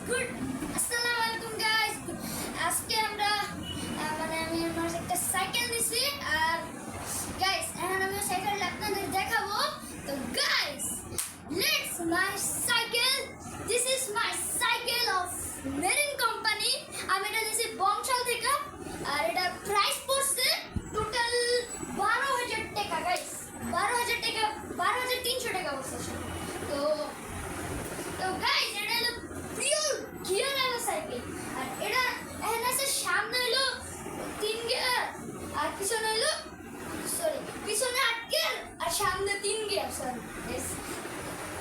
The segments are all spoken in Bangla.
গুড আসসালামু আলাইকুম গাইস। আজকে আমরা আমি আমার একটা সাইকেল দিছি আর গাইস এখন আমি সাইকেলটা আপনাদের দেখাবো। তো guys let's my cycle, this is my cycle of marine company. আমি এটা দিছি বংশাল থেকে আর এটা প্রাইস পড়ছে টোটাল 12,000 টাকা গাইস। 12,000 টাকা, 12,300 টাকা পড়ছে। তো তো গাইস এটা হলো পিওর গিয়ার वाला সাইকেল আর এটা এখানে আছে সামনে হলো 3 গিয়ার আর পিছনে হলো পিছনে 8 গিয়ার আর সামনে 3 গিয়ার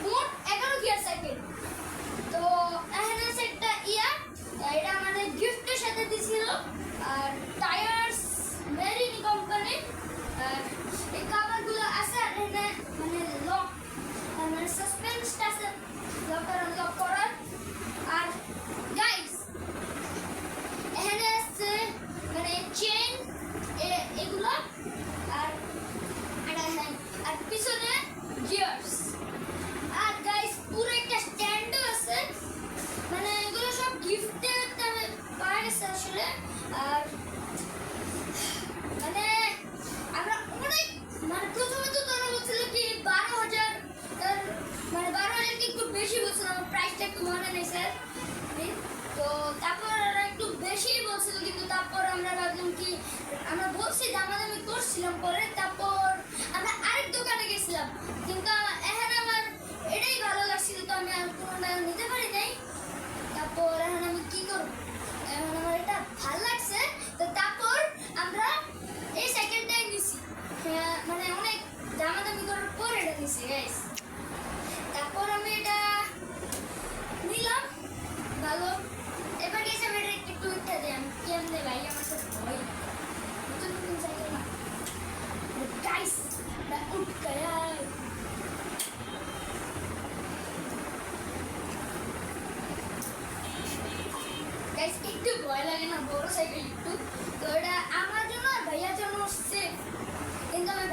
মোট 11 গিয়ার সাইকেল। তো এখানে আছে একটা এটা আমাদের গিফটের সাথে দিছিল আর টায়ার্স মেরিন কোম্পানি আর এই কভারগুলো আছে আর এখানে লক সাসপেন্সটা আছে লক করার। আর গাইস এখানে আছে চেইন এগুলো আর আর পিছনে গিয়ার্স আর গাইস পুরো একটা স্ট্যান্ডও আছে। এগুলো সব গিফটে পাওয়া গেছে আসলে। আর আমরা অনেক প্রথমে তো তারা বলছিল কি 12,000 12,000 কি একটু বেশি বলছিল, আমার প্রাইসটা একটু মনে নেই স্যার। তো তারপর একটু বেশি বলছিল কিন্তু তারপর আমরা ভাবলাম কি আমরা বলছি দামাদামি করছিলাম পরে। তারপর আমরা আরেক দোকানে গেছিলাম কিন্তু এখন আমার এটাই ভালো লাগছিল তো আমি আর কোনোটা নিতে পারি নাই। তারপর এখন আমি কি করবো, এখন আমার এটা ভালো লাগছে তো তারপর আমরা এই সাইকেলটাই নিছি। অনেক দামাদামি করার পর এটা নিছি গাইস। তারপর আমি এটা নিলাম ভালো। এবার গেছে আমি এটা একটু উঠতে দিই। আমি কেমনে ভাই আমার তো ভয় নতুন নতুন সাইকেল না গাইস উঠ গয়া। গাইস একটু ভয় লাগে না বড় সাইকেল একটু। তো এটা আমার জন্য আর ভাইয়ার জন্য সেফ কিন্তু আমি